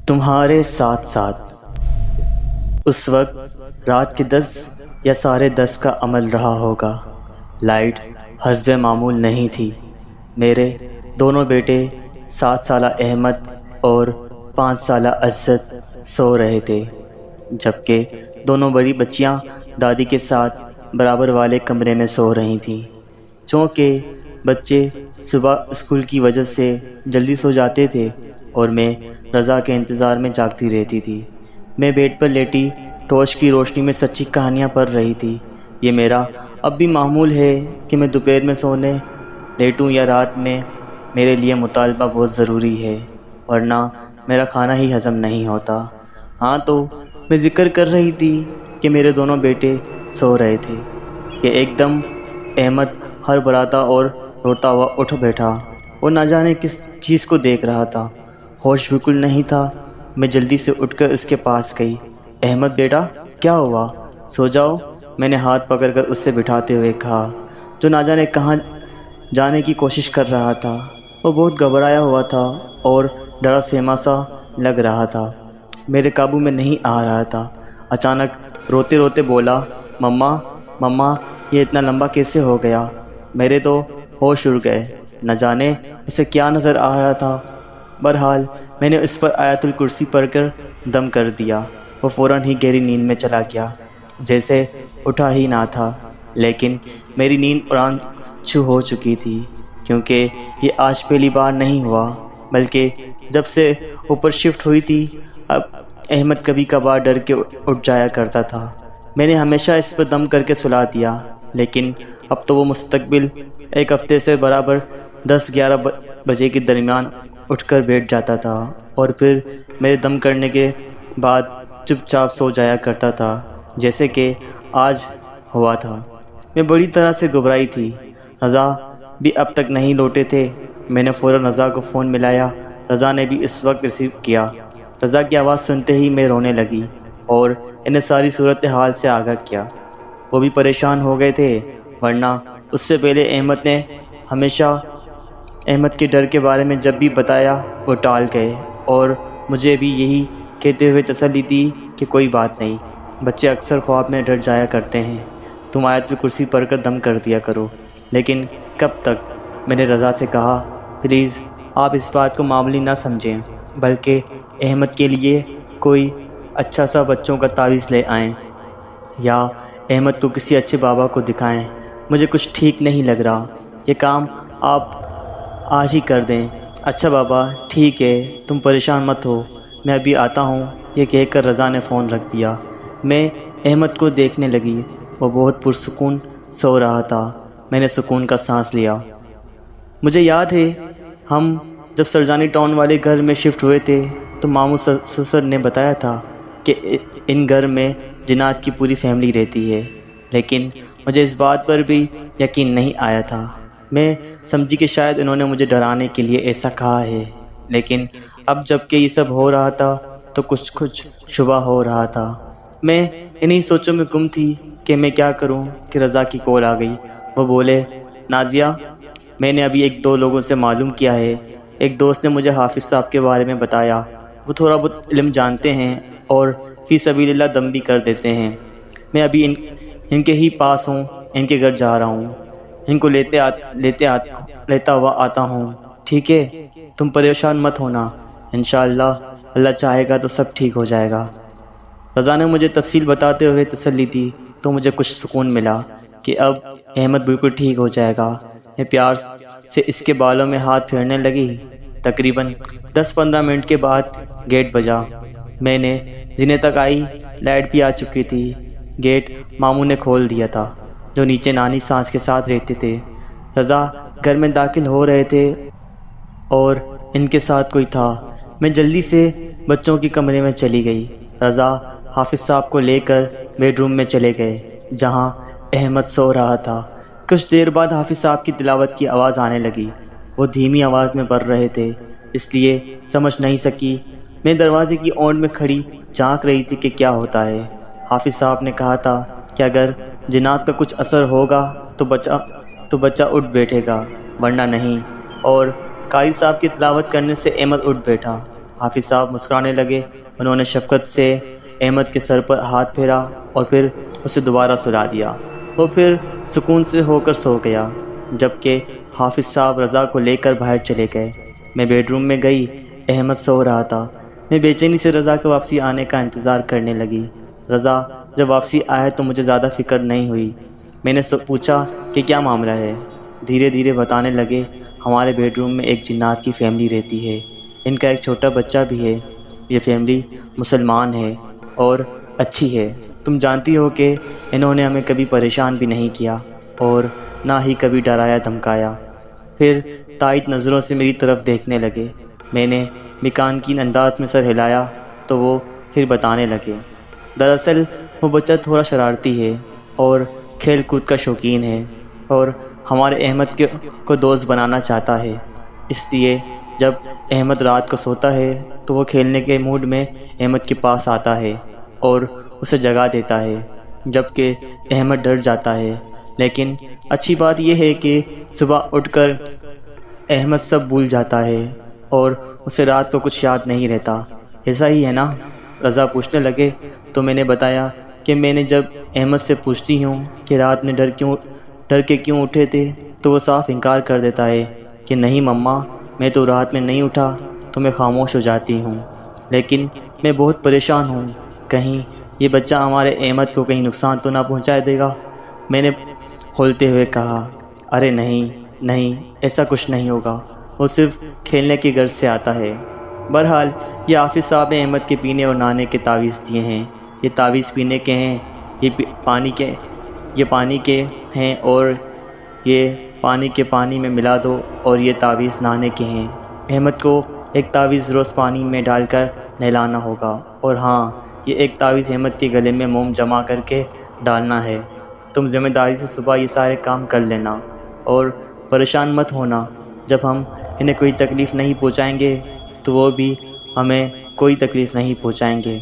تمہارے ساتھ ساتھ۔ اس وقت رات کے 10 یا ساڑھے 10 کا عمل رہا ہوگا۔ لائٹ حسب معمول نہیں تھی۔ میرے دونوں بیٹے 7 سالہ احمد اور 5 سالہ اسد سو رہے تھے، جبکہ دونوں بڑی بچیاں دادی کے ساتھ برابر والے کمرے میں سو رہی تھیں۔ چونکہ بچے صبح اسکول کی وجہ سے جلدی سو جاتے تھے اور میں رضا کے انتظار میں جاگتی رہتی تھی۔ میں بیڈ پر لیٹی ٹارچ کی روشنی میں سچی کہانیاں پڑھ رہی تھی۔ یہ میرا اب بھی معمول ہے کہ میں دوپہر میں سونے لیٹوں یا رات میں میرے لیے مطالبہ بہت ضروری ہے، ورنہ میرا کھانا ہی ہضم نہیں ہوتا۔ ہاں، تو میں ذکر کر رہی تھی کہ میرے دونوں بیٹے سو رہے تھے کہ ایک دم احمد ہڑبڑاتا اور روتا ہوا اٹھ بیٹھا۔ وہ نہ جانے کس چیز کو دیکھ رہا تھا، ہوش بالکل نہیں تھا۔ میں جلدی سے اٹھ کر اس کے پاس گئی۔ احمد بیٹا، کیا ہوا؟ سو جاؤ، میں نے ہاتھ پکڑ کر اس سے بٹھاتے ہوئے کہا، جو نہ جانے کہاں جانے کی کوشش کر رہا تھا۔ وہ بہت گھبرایا ہوا تھا اور ڈرا سہما سا لگ رہا تھا، میرے قابو میں نہیں آ رہا تھا۔ اچانک روتے روتے بولا، مما مما، یہ اتنا لمبا کیسے ہو گیا؟ میرے تو ہوش اڑ گئے۔ نہ جانے اسے کیا نظر آ رہا تھا۔ بہرحال میں نے اس پر آیت الکرسی پڑھ کر دم کر دیا۔ وہ فوراً ہی گہری نیند میں چلا گیا، جیسے اٹھا ہی نہ تھا۔ لیکن میری نیند اڑان چھو ہو چکی تھی، کیونکہ یہ آج پہلی بار نہیں ہوا، بلکہ جب سے اوپر شفٹ ہوئی تھی۔ اب احمد کبھی کبھار ڈر کے اٹھ جایا کرتا تھا۔ میں نے ہمیشہ اس پر دم کر کے سلا دیا، لیکن اب تو وہ مستقبل ایک ہفتے سے برابر 10-11 بجے کے درمیان اٹھ کر بیٹھ جاتا تھا اور پھر میرے دم کرنے کے بعد چپ چاپ سو جایا کرتا تھا، جیسے کہ آج ہوا تھا۔ میں بڑی طرح سے گھبرائی تھی۔ رضا بھی اب تک نہیں لوٹے تھے۔ میں نے فوراً رضا کو فون ملایا۔ رضا نے بھی اس وقت ریسیو کیا۔ رضا کی آواز سنتے ہی میں رونے لگی اور انہیں ساری صورتحال سے آگاہ کیا۔ وہ بھی پریشان ہو گئے تھے، ورنہ اس سے پہلے احمد نے ہمیشہ احمد کے ڈر کے بارے میں جب بھی بتایا وہ ٹال گئے، اور مجھے بھی یہی کہتے ہوئے تسلی دی کہ کوئی بات نہیں، بچے اکثر خواب میں ڈر جایا کرتے ہیں، تم آیت الکرسی پڑھ کر دم کر دیا کرو۔ لیکن کب تک؟ میں نے رضا سے کہا، پلیز آپ اس بات کو معمولی نہ سمجھیں، بلکہ احمد کے لیے کوئی اچھا سا بچوں کا تعویذ لے آئیں یا احمد کو کسی اچھے بابا کو دکھائیں۔ مجھے کچھ ٹھیک نہیں لگ رہا، یہ کام آپ آج ہی کر دیں۔ اچھا بابا، ٹھیک ہے، تم پریشان مت ہو، میں ابھی آتا ہوں، یہ کہہ کر رضا نے فون رکھ دیا۔ میں احمد کو دیکھنے لگی، وہ بہت پرسکون سو رہا تھا۔ میں نے سکون کا سانس لیا۔ مجھے یاد ہے ہم جب سرجانی ٹاؤن والے گھر میں شفٹ ہوئے تھے تو ماموں سسر نے بتایا تھا کہ ان گھر میں جنات کی پوری فیملی رہتی ہے، لیکن مجھے اس بات پر بھی یقین نہیں آیا تھا۔ میں سمجھی کہ شاید انہوں نے مجھے ڈرانے کے لیے ایسا کہا ہے، لیکن اب جب کہ یہ سب ہو رہا تھا تو کچھ شبہ ہو رہا تھا۔ میں انہی سوچوں میں گم تھی کہ میں کیا کروں کہ رضا کی کال آ گئی۔ وہ بولے، نازیہ، میں نے ابھی 1-2 لوگوں سے معلوم کیا ہے۔ ایک دوست نے مجھے حافظ صاحب کے بارے میں بتایا، وہ تھوڑا بہت علم جانتے ہیں اور فی سبیل اللہ دم بھی کر دیتے ہیں۔ میں ابھی ان کے ہی پاس ہوں، ان کے گھر جا رہا ہوں، ان کو لیتا ہوا آتا ہوں، ٹھیک ہے؟ تم پریشان مت ہونا، انشاءاللہ اللہ چاہے گا تو سب ٹھیک ہو جائے گا۔ رضا نے مجھے تفصیل بتاتے ہوئے تسلی دی تو مجھے کچھ سکون ملا کہ اب احمد بالکل ٹھیک ہو جائے گا۔ میں پیار سے اس کے بالوں میں ہاتھ پھیرنے لگی۔ تقریباً 10-15 منٹ کے بعد گیٹ بجا۔ میں نے زینے تک آئی، لائٹ بھی آ چکی تھی۔ گیٹ ماموں نے کھول دیا تھا، جو نیچے نانی سانس کے ساتھ رہتے تھے۔ رضا گھر میں داخل ہو رہے تھے اور ان کے ساتھ کوئی تھا۔ میں جلدی سے بچوں کے کمرے میں چلی گئی۔ رضا حافظ صاحب کو لے کر بیڈ روم میں چلے گئے، جہاں احمد سو رہا تھا۔ کچھ دیر بعد حافظ صاحب کی تلاوت کی آواز آنے لگی۔ وہ دھیمی آواز میں پڑھ رہے تھے، اس لیے سمجھ نہیں سکی۔ میں دروازے کی اونٹ میں کھڑی جھانک رہی تھی کہ کیا ہوتا ہے۔ حافظ صاحب نے کہا تھا کہ اگر جنات کا کچھ اثر ہوگا تو بچہ اٹھ بیٹھے گا، ورنہ نہیں، اور قاری صاحب کی تلاوت کرنے سے احمد اٹھ بیٹھا۔ حافظ صاحب مسکرانے لگے۔ انہوں نے شفقت سے احمد کے سر پر ہاتھ پھیرا اور پھر اسے دوبارہ سلا دیا۔ وہ پھر سکون سے ہو کر سو گیا، جبکہ حافظ صاحب رضا کو لے کر باہر چلے گئے۔ میں بیڈ روم میں گئی، احمد سو رہا تھا۔ میں بے چینی سے رضا کے واپسی آنے کا انتظار کرنے لگی۔ رضا جب واپسی آیا تو مجھے زیادہ فکر نہیں ہوئی۔ میں نے پوچھا کہ کیا معاملہ ہے؟ دھیرے دھیرے بتانے لگے، ہمارے بیڈ روم میں ایک جنات کی فیملی رہتی ہے، ان کا ایک چھوٹا بچہ بھی ہے۔ یہ فیملی مسلمان ہے اور اچھی ہے۔ تم جانتی ہو کہ انہوں نے ہمیں کبھی پریشان بھی نہیں کیا اور نہ ہی کبھی ڈرایا دھمکایا۔ پھر تائید نظروں سے میری طرف دیکھنے لگے۔ میں نے مکانکین انداز میں سر ہلایا تو وہ پھر بتانے لگے، دراصل وہ بچہ تھوڑا شرارتی ہے اور کھیل کود کا شوقین ہے اور ہمارے احمد کو دوست بنانا چاہتا ہے۔ اس لیے جب احمد رات کو سوتا ہے تو وہ کھیلنے کے موڈ میں احمد کے پاس آتا ہے اور اسے جگا دیتا ہے، جبکہ احمد ڈر جاتا ہے۔ لیکن اچھی بات یہ ہے کہ صبح اٹھ کر احمد سب بھول جاتا ہے اور اسے رات کو کچھ یاد نہیں رہتا۔ ایسا ہی ہے نا؟ رضا پوچھنے لگے تو میں نے بتایا کہ میں نے جب احمد سے پوچھتی ہوں کہ رات میں ڈر کے کیوں اٹھے تھے تو وہ صاف انکار کر دیتا ہے کہ نہیں مما، میں تو رات میں نہیں اٹھا، تو میں خاموش ہو جاتی ہوں۔ لیکن میں بہت پریشان ہوں، کہیں یہ بچہ ہمارے احمد کو کہیں نقصان تو نہ پہنچا دے گا۔ میں نے کھولتے ہوئے کہا، ارے نہیں، ایسا کچھ نہیں ہوگا، وہ صرف کھیلنے کی غرض سے آتا ہے۔ بہرحال یہ حافظ صاحب نے احمد کے پینے اور نہانے کے تعویذ دیے ہیں۔ یہ تعویذ پینے کے ہیں، یہ پانی کے ہیں، اور یہ پانی میں ملا دو، اور یہ تعویذ نہانے کے ہیں۔ احمد کو ایک تعویذ روز پانی میں ڈال کر نہلانا ہوگا، اور ہاں، یہ ایک تعویذ احمد کے گلے میں موم جمع کر کے ڈالنا ہے۔ تم ذمہ داری سے صبح یہ سارے کام کر لینا اور پریشان مت ہونا۔ جب ہم انہیں کوئی تکلیف نہیں پہنچائیں گے تو وہ بھی ہمیں کوئی تکلیف نہیں پہنچائیں گے۔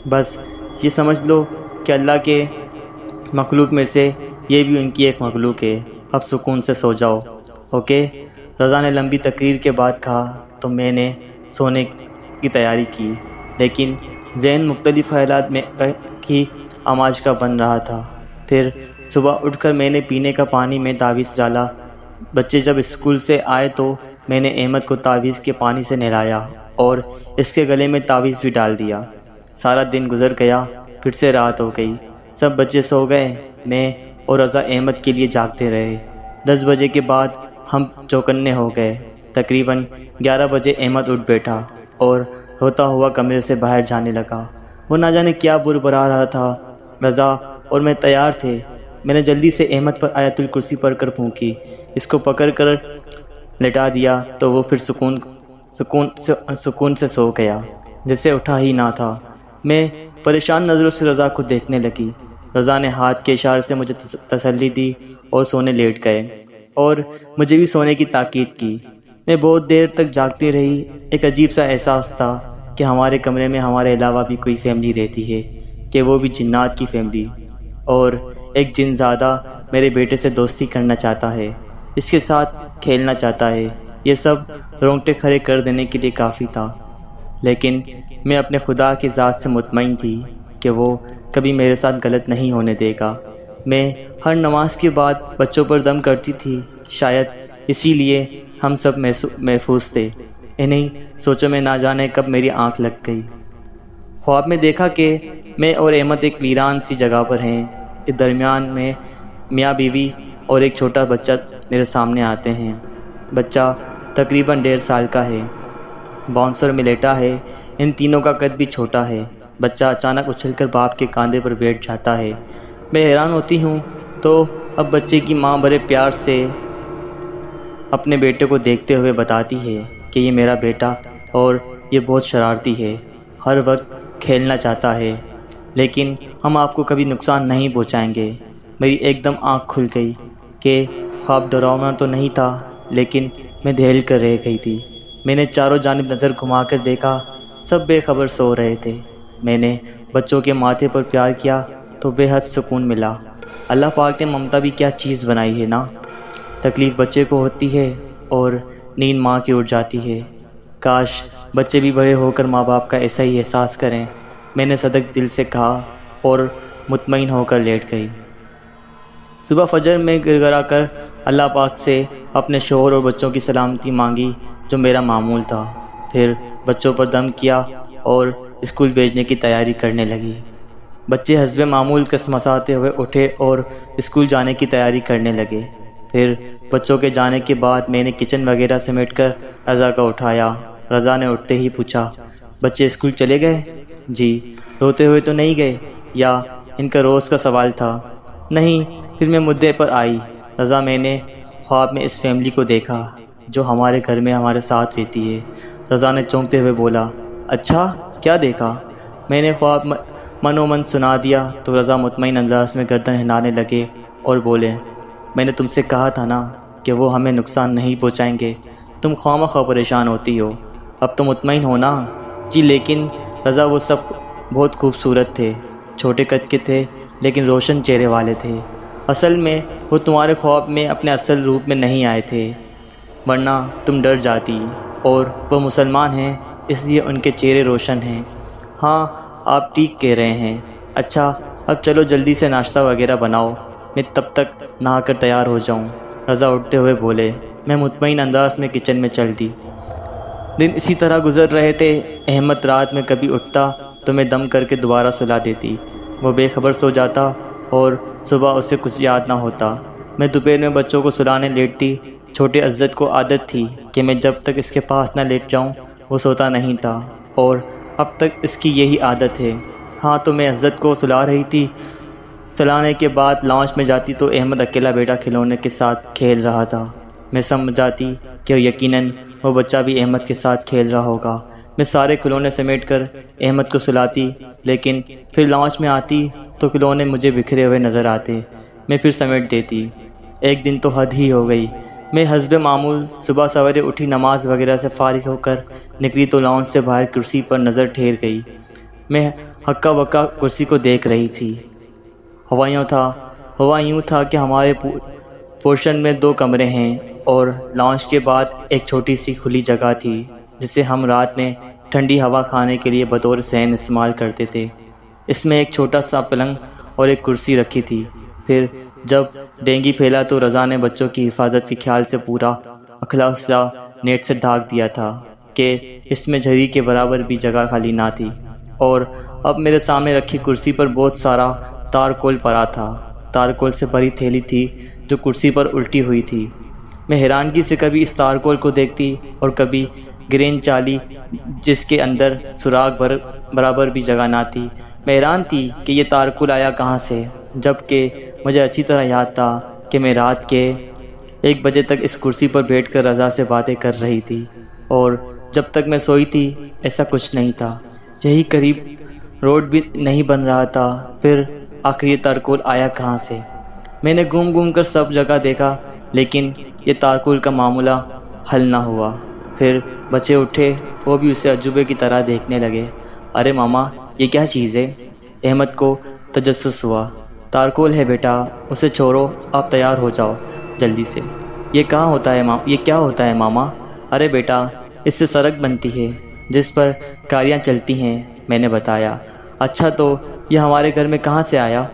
بس یہ سمجھ لو کہ اللہ کے مخلوق میں سے یہ بھی ان کی ایک مخلوق ہے۔ اب سکون سے سو جاؤ، اوکے؟ رضا نے لمبی تقریر کے بعد کہا تو میں نے سونے کی تیاری کی، لیکن ذہن مختلف خیالات میں کی آماج کا بن رہا تھا۔ پھر صبح اٹھ کر میں نے پینے کا پانی میں تعویذ ڈالا۔ بچے جب اسکول سے آئے تو میں نے احمد کو تعویذ کے پانی سے نہلایا اور اس کے گلے میں تعویذ بھی ڈال دیا۔ سارا دن گزر گیا، پھر سے رات ہو گئی، سب بچے سو گئے، میں اور رضا احمد کے لیے جاگتے رہے۔ 10 بجے کے بعد ہم چوکنے ہو گئے۔ تقریباً 11 بجے احمد اٹھ بیٹھا اور روتا ہوا کمرے سے باہر جانے لگا۔ وہ نہ جانے کیا برا رہا تھا۔ رضا اور میں تیار تھے۔ میں نے جلدی سے احمد پر آیت الکرسی پڑھ کر پھونکی، اس کو پکڑ کر لٹا دیا تو وہ پھر سکون سے سو گیا، جیسے اٹھا ہی نہ تھا۔ میں پریشان نظروں سے رضا کو دیکھنے لگی۔ رضا نے ہاتھ کے اشارے سے مجھے تسلی دی اور سونے لیٹ گئے، اور مجھے بھی سونے کی تاکید کی۔ میں بہت دیر تک جاگتی رہی۔ ایک عجیب سا احساس تھا کہ ہمارے کمرے میں ہمارے علاوہ بھی کوئی فیملی رہتی ہے، کہ وہ بھی جنات کی فیملی، اور ایک جن زادہ میرے بیٹے سے دوستی کرنا چاہتا ہے، اس کے ساتھ کھیلنا چاہتا ہے۔ یہ سب رونگٹے کھڑے کر دینے کے لیے کافی تھا، لیکن میں اپنے خدا کی ذات سے مطمئن تھی کہ وہ کبھی میرے ساتھ غلط نہیں ہونے دے گا۔ میں ہر نماز کے بعد بچوں پر دم کرتی تھی، شاید اسی لیے ہم سب محفوظ تھے۔ انہیں سوچوں میں نہ جانے کب میری آنکھ لگ گئی۔ خواب میں دیکھا کہ میں اور احمد ایک ویران سی جگہ پر ہیں، کہ درمیان میں میاں بیوی اور ایک چھوٹا بچہ میرے سامنے آتے ہیں۔ بچہ تقریباً 1.5 سال کا ہے، باؤنسر میں لیٹا ہے۔ ان تینوں کا قد بھی چھوٹا ہے۔ بچہ اچانک اچھل کر باپ کے کاندھے پر بیٹھ جاتا ہے۔ میں حیران ہوتی ہوں تو اب بچے کی ماں بڑے پیار سے اپنے بیٹے کو دیکھتے ہوئے بتاتی ہے کہ یہ میرا بیٹا اور یہ بہت شرارتی ہے، ہر وقت کھیلنا چاہتا ہے، لیکن ہم آپ کو کبھی نقصان نہیں پہنچائیں گے۔ میری ایک دم آنکھ کھل گئی کہ خواب ڈراؤنا تو نہیں تھا، لیکن میں دہل کر رہ گئی تھی۔ میں نے چاروں جانب نظر گھما کر دیکھا، سب بے خبر سو رہے تھے۔ میں نے بچوں کے ماتھے پر پیار کیا تو بے حد سکون ملا۔ اللہ پاک نے ممتا بھی کیا چیز بنائی ہے نا۔ تکلیف بچے کو ہوتی ہے اور نیند ماں کی اٹھ جاتی ہے۔ کاش بچے بھی بڑے ہو کر ماں باپ کا ایسا ہی احساس کریں، میں نے صدق دل سے کہا اور مطمئن ہو کر لیٹ گئی۔ صبح فجر میں گر گرا کر اللہ پاک سے اپنے شوہر اور بچوں کی سلامتی مانگی جو میرا معمول تھا، پھر بچوں پر دم کیا اور اسکول بھیجنے کی تیاری کرنے لگی۔ بچے حسب معمول کسمساتے ہوئے اٹھے اور اسکول جانے کی تیاری کرنے لگے۔ پھر بچوں کے جانے کے بعد میں نے کچن وغیرہ سمیٹ کر رضا کا اٹھایا۔ رضا نے اٹھتے ہی پوچھا، بچے اسکول چلے گئے؟ جی۔ روتے ہوئے تو نہیں گئے؟ یا ان کا روز کا سوال تھا۔ نہیں۔ پھر میں مدعے پر آئی۔ رضا، میں نے خواب میں اس فیملی کو دیکھا جو ہمارے گھر میں ہمارے ساتھ رہتی ہے۔ رضا نے چونکتے ہوئے بولا، اچھا کیا دیکھا؟ میں نے خواب من و من سنا دیا تو رضا مطمئن انداز میں گردن ہلانے لگے اور بولے، میں نے تم سے کہا تھا نا کہ وہ ہمیں نقصان نہیں پہنچائیں گے، تم خواہ پریشان ہوتی ہو، اب تو مطمئن ہو نا؟ جی لیکن رضا وہ سب بہت خوبصورت تھے، چھوٹے قد کے تھے لیکن روشن چہرے والے تھے۔ اصل میں وہ تمہارے خواب میں اپنے اصل روپ میں نہیں آئے تھے، ورنہ تم ڈر جاتی، اور وہ مسلمان ہیں اس لیے ان کے چہرے روشن ہیں۔ ہاں آپ ٹھیک کہہ رہے ہیں۔ اچھا اب چلو جلدی سے ناشتہ وغیرہ بناؤ، میں تب تک نہا کر تیار ہو جاؤں۔ رضا اٹھتے ہوئے بولے۔ میں مطمئن انداز میں کچن میں چل دی۔ دن اسی طرح گزر رہے تھے۔ احمد رات میں کبھی اٹھتا تو میں دم کر کے دوبارہ سلا دیتی، وہ بے خبر سو جاتا اور صبح اسے کچھ یاد نہ ہوتا۔ میں دوپہر میں بچوں کو سلانے لیٹتی۔ چھوٹے عزت کو عادت تھی کہ میں جب تک اس کے پاس نہ لیٹ جاؤں وہ سوتا نہیں تھا، اور اب تک اس کی یہی عادت ہے۔ ہاں تو میں عزت کو سلا رہی تھی۔ سلانے کے بعد لاؤنج میں جاتی تو احمد اکیلا بیٹا کھلونے کے ساتھ کھیل رہا تھا۔ میں سمجھ جاتی کہ یقیناً وہ بچہ بھی احمد کے ساتھ کھیل رہا ہوگا۔ میں سارے کھلونے سمیٹ کر احمد کو سلاتی، لیکن پھر لاؤنج میں آتی تو کھلونے مجھے بکھرے ہوئے نظر آتے۔ میں پھر سمیٹ دیتی۔ ایک دن تو حد ہی ہو گئی۔ میں حسب معمول صبح سویرے اٹھی، نماز وغیرہ سے فارغ ہو کر نکلی تو لاؤنج سے باہر کرسی پر نظر ٹھہر گئی۔ میں ہکا بکا کرسی کو دیکھ رہی تھی۔ ہوا یوں تھا کہ ہمارے پورشن میں 2 کمرے ہیں اور لاؤنج کے بعد ایک چھوٹی سی کھلی جگہ تھی جسے ہم رات میں ٹھنڈی ہوا کھانے کے لیے بطور صحن استعمال کرتے تھے۔ اس میں ایک چھوٹا سا پلنگ اور ایک کرسی رکھی تھی۔ پھر جب ڈینگی پھیلا تو رضا نے بچوں کی حفاظت کے خیال سے پورا اخلاق سا نیٹ سے ڈھانک دیا تھا کہ اس میں جھری کے برابر بھی جگہ خالی نہ تھی، اور اب میرے سامنے رکھی کرسی پر بہت سارا تارکول پڑا تھا۔ تارکول سے بھری تھیلی تھی جو کرسی پر الٹی ہوئی تھی۔ میں حیرانگی سے کبھی اس تارکول کو دیکھتی اور کبھی گرین چالی جس کے اندر سراغ برابر بھی جگہ نہ تھی۔ میں حیران تھی کہ یہ تارکول آیا کہاں سے، جبکہ مجھے اچھی طرح یاد تھا کہ میں رات کے 1 بجے تک اس کرسی پر بیٹھ کر رضا سے باتیں کر رہی تھی، اور جب تک میں سوئی تھی ایسا کچھ نہیں تھا۔ یہی قریب روڈ بھی نہیں بن رہا تھا، پھر آخر یہ تارکول آیا کہاں سے؟ میں نے گھوم کر سب جگہ دیکھا لیکن یہ تارکول کا معاملہ حل نہ ہوا۔ پھر بچے اٹھے، وہ بھی اسے عجوبے کی طرح دیکھنے لگے۔ ارے ماما یہ کیا چیز ہے؟ احمد کو تجسس ہوا۔ تارکول ہے بیٹا، اسے چھوڑو، آپ تیار ہو جاؤ جلدی سے۔ یہ کیا ہوتا ہے ماما؟ ارے بیٹا اس سے سڑک بنتی ہے جس پر گاڑیاں چلتی ہیں، میں نے بتایا۔ اچھا تو یہ ہمارے گھر میں کہاں سے آیا؟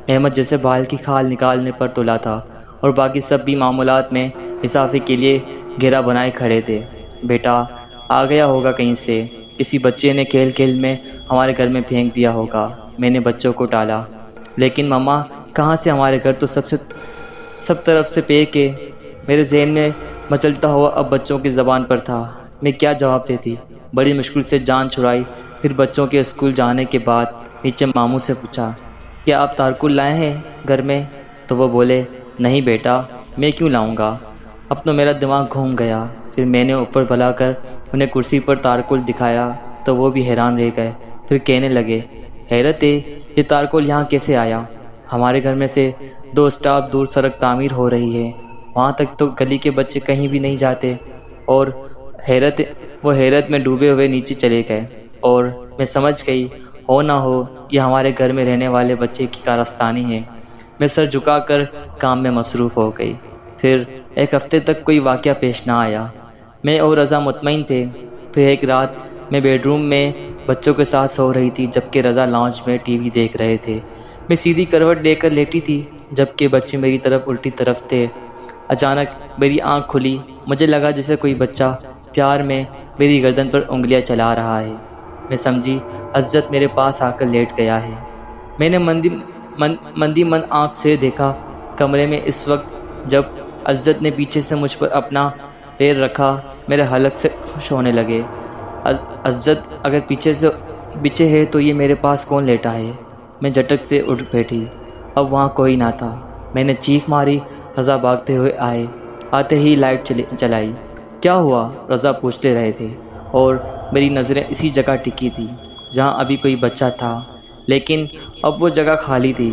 احمد جیسے بال کی کھال نکالنے پر تلا تھا، اور باقی سب بھی معمولات میں اضافے کے لیے گھیرا بنائے کھڑے تھے۔ بیٹا آ گیا ہوگا کہیں سے، کسی بچے نے کھیل میں ہمارے گھر میں پھینک دیا ہوگا، میں نے بچوں کو ٹالا۔ لیکن ماما کہاں سے؟ ہمارے گھر تو سب طرف سے پیک ہے۔ میرے ذہن میں مچلتا ہوا اب بچوں کی زبان پر تھا۔ میں کیا جواب دیتی؟ بڑی مشکل سے جان چھڑائی۔ پھر بچوں کے اسکول جانے کے بعد نیچے ماموں سے پوچھا، کیا آپ تارکول لائے ہیں گھر میں؟ تو وہ بولے، نہیں بیٹا میں کیوں لاؤں گا۔ اب تو میرا دماغ گھوم گیا۔ پھر میں نے اوپر بلا کر انہیں کرسی پر تارکول دکھایا تو وہ بھی حیران رہ گئے۔ پھر کہنے لگے، حیرت ہے یہ تارکول یہاں کیسے آیا؟ ہمارے گھر میں سے 2 اسٹاپ دور سڑک تعمیر ہو رہی ہے، وہاں تک تو گلی کے بچے کہیں بھی نہیں جاتے، اور وہ حیرت میں ڈوبے ہوئے نیچے چلے گئے، اور میں سمجھ گئی ہو نہ ہو یہ ہمارے گھر میں رہنے والے بچے کی کارستانی ہے۔ میں سر جھکا کر کام میں مصروف ہو گئی۔ پھر 1 ہفتے تک کوئی واقعہ پیش نہ آیا۔ میں اور رضا مطمئن تھے۔ پھر ایک رات میں بیڈ روم میں بچوں کے ساتھ سو رہی تھی جبکہ رضا لاؤنج میں ٹی وی دیکھ رہے تھے۔ میں سیدھی کروٹ لے کر لیٹی تھی جبکہ بچے میری طرف الٹی طرف تھے۔ اچانک میری آنکھ کھلی، مجھے لگا جیسے کوئی بچہ پیار میں میری گردن پر انگلیاں چلا رہا ہے۔ میں سمجھی عزت میرے پاس آ کر لیٹ گیا ہے۔ میں نے مندی من آنکھ سے دیکھا کمرے میں۔ اس وقت جب عزت نے پیچھے سے مجھ پر اپنا پیر رکھا میرے حلق سے خوش ہونے لگے۔ عزت اگر پیچھے ہے تو یہ میرے پاس کون لیٹا ہے؟ میں جھٹک سے اٹھ بیٹھی۔ اب وہاں کوئی نہ تھا۔ میں نے چیخ ماری۔ رضا بھاگتے ہوئے آتے ہی لائٹ چلائی۔ کیا ہوا؟ رضا پوچھتے رہے تھے اور میری نظریں اسی جگہ ٹکی تھی جہاں ابھی کوئی بچہ تھا، لیکن اب وہ جگہ خالی تھی۔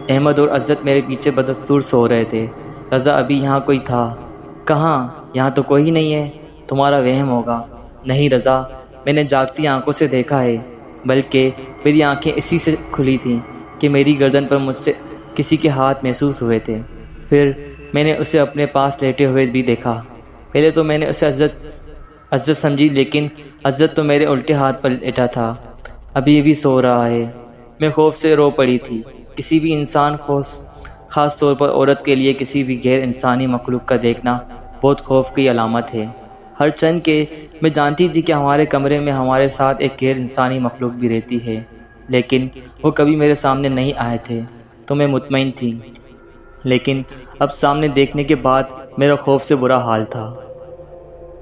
احمد اور عزت میرے پیچھے بدستور سو رہے تھے۔ رضا ابھی یہاں کوئی تھا؟ کہاں؟ یہاں تو کوئی نہیں ہے، تمہارا وہم ہوگا۔ نہیں رضا، میں نے جاگتی آنکھوں سے دیکھا ہے، بلکہ میری آنکھیں اسی سے کھلی تھیں کہ میری گردن پر مجھ سے کسی کے ہاتھ محسوس ہوئے تھے۔ پھر میں نے اسے اپنے پاس لیٹے ہوئے بھی دیکھا۔ پہلے تو میں نے اسے عزت سمجھی، لیکن عزت تو میرے الٹے ہاتھ پر لیٹا تھا، ابھی بھی سو رہا ہے۔ میں خوف سے رو پڑی تھی۔ کسی بھی انسان کو، خاص طور پر عورت کے لیے، کسی بھی غیر انسانی مخلوق کا دیکھنا بہت خوف کی علامت ہے۔ ہر چند کہ میں جانتی تھی کہ ہمارے کمرے میں ہمارے ساتھ ایک غیر انسانی مخلوق بھی رہتی ہے، لیکن وہ کبھی میرے سامنے نہیں آئے تھے تو میں مطمئن تھی، لیکن اب سامنے دیکھنے کے بعد میرا خوف سے برا حال تھا۔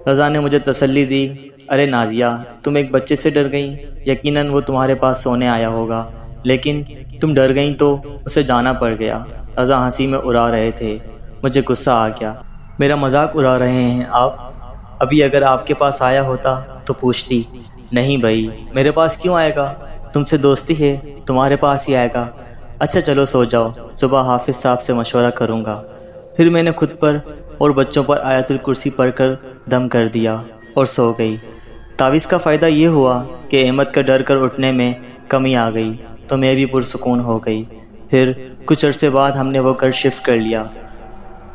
رضا نے مجھے تسلی دی۔ ارے نازیہ، تم ایک بچے سے ڈر گئیں، یقیناً وہ تمہارے پاس سونے آیا ہوگا، لیکن تم ڈر گئیں تو اسے جانا پڑ گیا۔ رضا ہنسی میں اڑا رہے تھے۔ مجھے غصہ آ گیا۔ میرا مذاق اڑا رہے ہیں آپ؟ ابھی اگر آپ کے پاس آیا ہوتا تو پوچھتی۔ نہیں بھائی، میرے پاس کیوں آئے گا؟ تم سے دوستی ہے، تمہارے پاس ہی آئے گا۔ اچھا چلو سو جاؤ، صبح حافظ صاحب سے مشورہ کروں گا۔ پھر میں نے خود پر اور بچوں پر آیت الکرسی پڑھ کر دم کر دیا اور سو گئی۔ تعویذ کا فائدہ یہ ہوا کہ احمد کا ڈر کر اٹھنے میں کمی آ گئی تو میں بھی پرسکون ہو گئی۔ پھر کچھ عرصے بعد ہم نے وہ گھر شفٹ کر لیا۔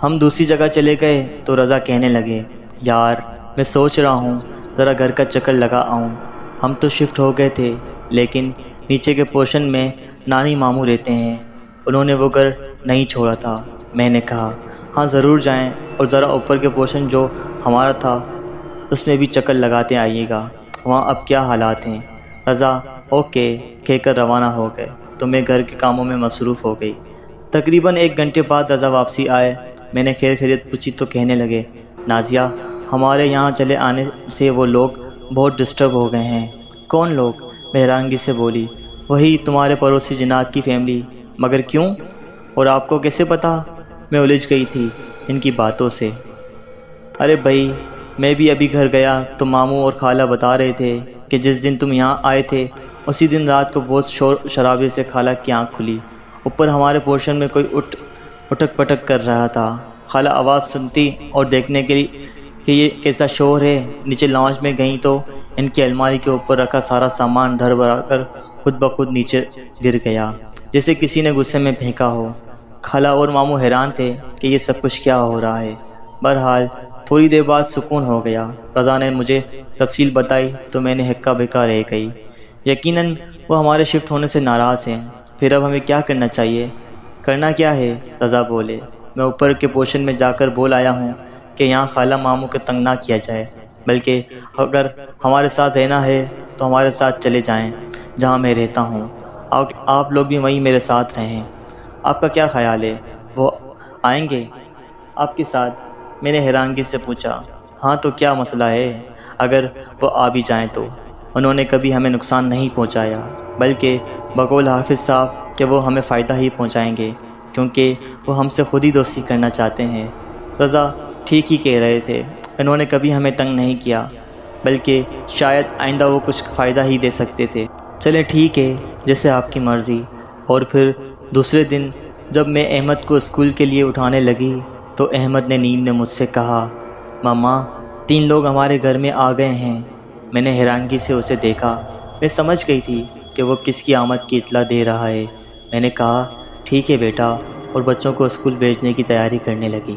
ہم دوسری جگہ چلے گئے تو رضا کہنے لگے، یار میں سوچ رہا ہوں ذرا گھر کا چکر لگا آؤں۔ ہم تو شفٹ ہو گئے تھے، لیکن نیچے کے پورشن میں نانی ماموں رہتے ہیں، انہوں نے وہ گھر نہیں چھوڑا تھا۔ میں نے کہا ہاں ضرور جائیں، اور ذرا اوپر کے پورشن جو ہمارا تھا اس میں بھی چکر لگاتے آئیے گا، وہاں اب کیا حالات ہیں۔ رضا اوکے کہہ کر روانہ ہو گئے تو میں گھر کے کاموں میں مصروف ہو گئی۔ تقریباً 1 گھنٹے بعد رضا واپسی آئے۔ میں نے خیر خیریت پوچھی تو کہنے لگے، نازیہ ہمارے یہاں چلے آنے سے وہ لوگ بہت ڈسٹرب ہو گئے ہیں۔ کون لوگ؟ میں حیرانگی سے بولی۔ وہی تمہارے پڑوسی جنات کی فیملی۔ مگر کیوں؟ اور آپ کو کیسے پتہ؟ میں الجھ گئی تھی ان کی باتوں سے۔ ارے بھائی، میں بھی ابھی گھر گیا تو ماموں اور خالہ بتا رہے تھے کہ جس دن تم یہاں آئے تھے اسی دن رات کو بہت شور شرابے سے خالہ کی آنکھ کھلی۔ اوپر ہمارے پورشن میں کوئی اٹھک پٹک کر رہا تھا۔ خالہ آواز سنتی اور دیکھنے کے لیے کہ یہ کیسا شور ہے نیچے لاؤنج میں گئیں تو ان کی الماری کے اوپر رکھا سارا سامان دھر بھرا کر خود بخود نیچے گر گیا، جیسے کسی نے غصے میں پھینکا ہو۔ خالہ اور ماموں حیران تھے کہ یہ سب کچھ کیا ہو رہا ہے۔ بہرحال تھوڑی دیر بعد سکون ہو گیا۔ رضا نے مجھے تفصیل بتائی تو میں نے ہکا بکا رہ گئی۔ یقیناً وہ ہمارے شفٹ ہونے سے ناراض ہیں۔ پھر اب ہمیں کیا کرنا چاہیے؟ کرنا کیا ہے؟ رضا بولے، میں اوپر کے پورشن میں جا کر بول آیا ہوں کہ یہاں خالہ ماموں کو تنگ نہ کیا جائے، بلکہ اگر ہمارے ساتھ رہنا ہے تو ہمارے ساتھ چلے جائیں جہاں میں رہتا ہوں، آپ لوگ بھی وہیں میرے ساتھ رہیں۔ آپ کا کیا خیال ہے؟ وہ آئیں گے آپ کے ساتھ؟ میں نے حیرانگی سے پوچھا۔ ہاں تو کیا مسئلہ ہے اگر وہ آ بھی جائیں تو؟ انہوں نے کبھی ہمیں نقصان نہیں پہنچایا، بلکہ بقول حافظ صاحب کہ وہ ہمیں فائدہ ہی پہنچائیں گے، کیونکہ وہ ہم سے خود ہی دوستی کرنا چاہتے ہیں۔ رضا ٹھیک ہی کہہ رہے تھے، انہوں نے کبھی ہمیں تنگ نہیں کیا، بلکہ شاید آئندہ وہ کچھ فائدہ ہی دے سکتے تھے۔ چلیں ٹھیک ہے، جیسے آپ کی مرضی۔ اور پھر دوسرے دن جب میں احمد کو اسکول کے لیے اٹھانے لگی تو احمد نے نیند میں مجھ سے کہا، ماما 3 لوگ ہمارے گھر میں آ گئے ہیں۔ میں نے حیرانگی سے اسے دیکھا۔ میں سمجھ گئی تھی کہ وہ کس کی آمد کی اطلاع دے رہا ہے۔ میں نے کہا ٹھیک ہے بیٹا، اور بچوں کو اسکول بھیجنے کی تیاری کرنے لگی۔